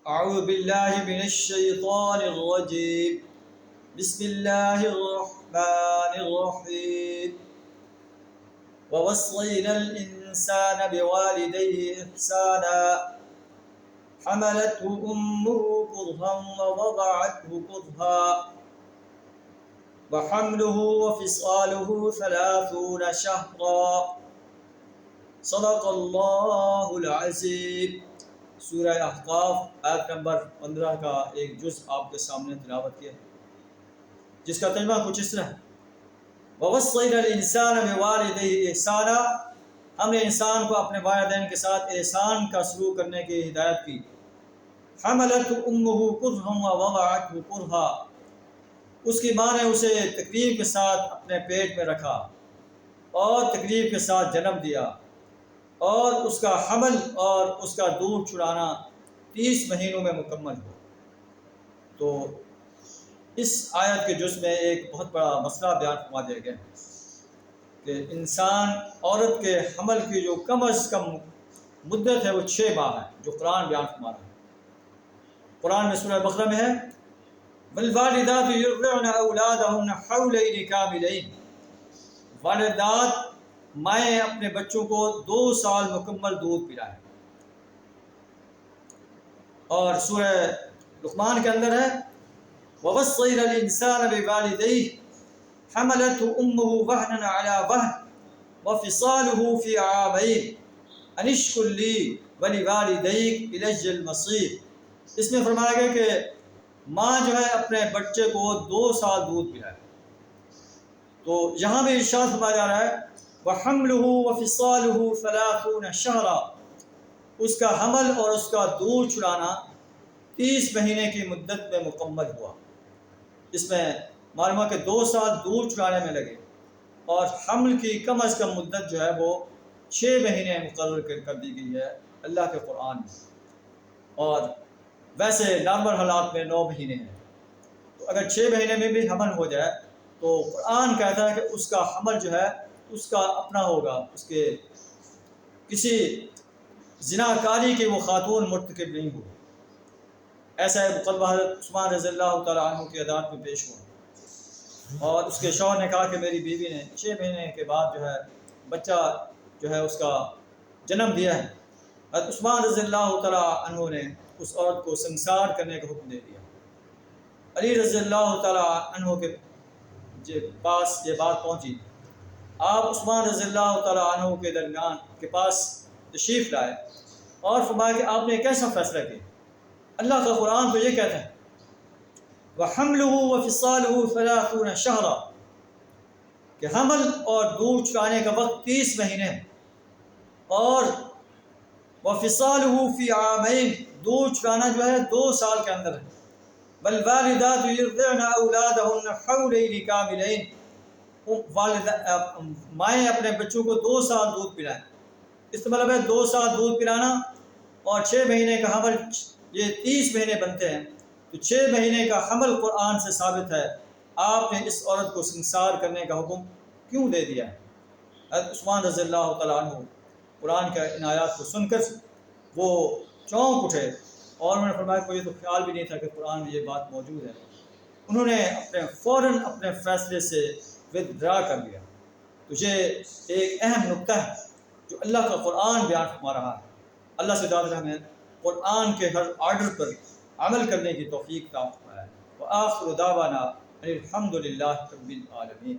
أعوذ بالله من الشيطان الرجيم بسم الله الرحمن الرحيم ووصينا الإنسان بوالديه إحسانا حملته أمه كرها ووضعته كرها وحمله وفصاله 30 شهرا صدق اللہ العظیم۔ سورہ احقاف آیت نمبر 15 کا ایک جز آپ کے سامنے تلاوت کیا ہے، جس کا ترجمہ کچھ اس طرح ہے: وَوَصَّيْنَا الْإِنسَانَ بِوَالِدَيْهِ إِحْسَانًا، ہم نے انسان کو اپنے والدین کے ساتھ احسان کا سلوک کرنے کی ہدایت کی۔ حَمَلَتْهُ أُمُّهُ كُرْهًا وَوَضَعَتْهُ كُرْهًا، اس کی ماں نے اسے تکلیف کے ساتھ اپنے پیٹ میں رکھا اور تکلیف کے ساتھ جنم دیا، اور اس کا حمل اور اس کا دودھ چھڑانا 30 مہینوں میں مکمل ہو۔ تو اس آیت کے جز میں ایک بہت بڑا مسئلہ بیان فرما دیا گیا ہے کہ انسان عورت کے حمل کی جو کم از کم مدت ہے وہ 6 ماہ ہے، جو قرآن بیان فرما رہا ہے۔ قرآن میں سورہ بقرہ میں ہے: وَالْوَالِدَاتُ يُرْضِعْنَ أَوْلَادَهُنَّ حَوْلَيْنِ كَامِلَيْنِ، والدات مائیں اپنے بچوں کو 2 سال مکمل دودھ پلائیں۔ اور سورہ لقمان کے اندر ہے: وَوَصَّيْنَا الْإِنسَانَ بِوَالِدَيْهِ حَمَلَتْهُ أُمُّهُ وَهْنًا عَلَى وَهْنٍ وَفِصَالُهُ فِي عَامَيْنِ أَنِ اشْكُرْ لِي وَلِوَالِدَيْكَ إِلَيَّ الْمَصِيرُ۔ اس میں فرمایا گیا کہ ماں جو ہے اپنے بچے کو 2 سال دودھ پلائے۔ تو یہاں بھی ارشاد فرمایا جا رہا ہے: وَحَمْلُهُ وَفِصَالُهُ 30 شَهْرًا، اس کا حمل اور اس کا دودھ چھڑانا 30 مہینے کی مدت میں مکمل ہوا۔ اس میں معلوم ہے کہ 2 سال دودھ چھڑانے میں لگے، اور حمل کی کم از کم مدت جو ہے وہ 6 مہینے مقرر کر دی گئی ہے اللہ کے قرآن میں، اور ویسے نارمل حالات میں 9 مہینے ہیں۔ تو اگر 6 مہینے میں بھی حمل ہو جائے تو قرآن کہتا ہے کہ اس کا حمل جو ہے اس کا اپنا ہوگا، اس کے کسی زناکاری کی وہ خاتون مرتکب نہیں ہوگی۔ ایسا ہے مقدمہ حضرت عثمان رضی اللہ تعالیٰ عنہ کی عدالت میں پیش ہوا، اور اس کے شوہر نے کہا کہ میری بیوی نے 6 مہینے کے بعد جو ہے بچہ جو ہے اس کا جنم دیا ہے۔ حضرت عثمان رضی اللہ تعالیٰ عنہ نے اس عورت کو سنسار کرنے کا حکم دے دیا۔ علی رضی اللہ تعالیٰ عنہ کے پاس یہ بات پہنچی، آپ عثمان رضی اللہ تعالیٰ عنہ کے درمیان کے پاس تشریف لائے اور فرمایا کہ آپ نے کیسا فیصلہ کیا؟ اللہ کا قرآن تو یہ کہتا ہے: وَحَمْلُهُ وَفِصَالُهُ 30 شَهْرًا، کہ حمل اور دودھ چھڑانے کا وقت 30 مہینے ہے، اور وَفِصَالُهُ فِي عَامَيْنِ، دودھ چھڑانا جو ہے 2 سال کے اندر ہے۔ وَالْوَالِدَاتُ يُرْضِعْنَ أَوْلَادَهُنَّ حَوْلَيْنِ كَامِلَيْنِ، مائیں اپنے بچوں کو 2 سال دودھ پلائیں۔ اس کا مطلب ہے 2 سال دودھ پلانا اور 6 مہینے کا حمل، یہ 30 مہینے بنتے ہیں۔ تو 6 مہینے کا حمل قرآن سے ثابت ہے، آپ نے اس عورت کو سنسار کرنے کا حکم کیوں دے دیا ہے؟ حضرت عثمان رضی اللہ تعالیٰ عنہ قرآن کے ان آیات کو سن کر وہ چونک اٹھے، اور انہوں نے فرمایا کہ یہ تو خیال بھی نہیں تھا کہ قرآن میں یہ بات موجود ہے۔ انہوں نے فوراً اپنے فیصلے سے ودرا کر لیا۔ تو یہ ایک اہم نقطہ ہے جو اللہ کا قرآن بیان فرما رہا ہے۔ اللہ سے دعا ہمیں قرآن کے ہر آرڈر پر عمل کرنے کی توفیق عطا فرمائے۔ وآخر دعوانا الحمد للہ رب العالمین۔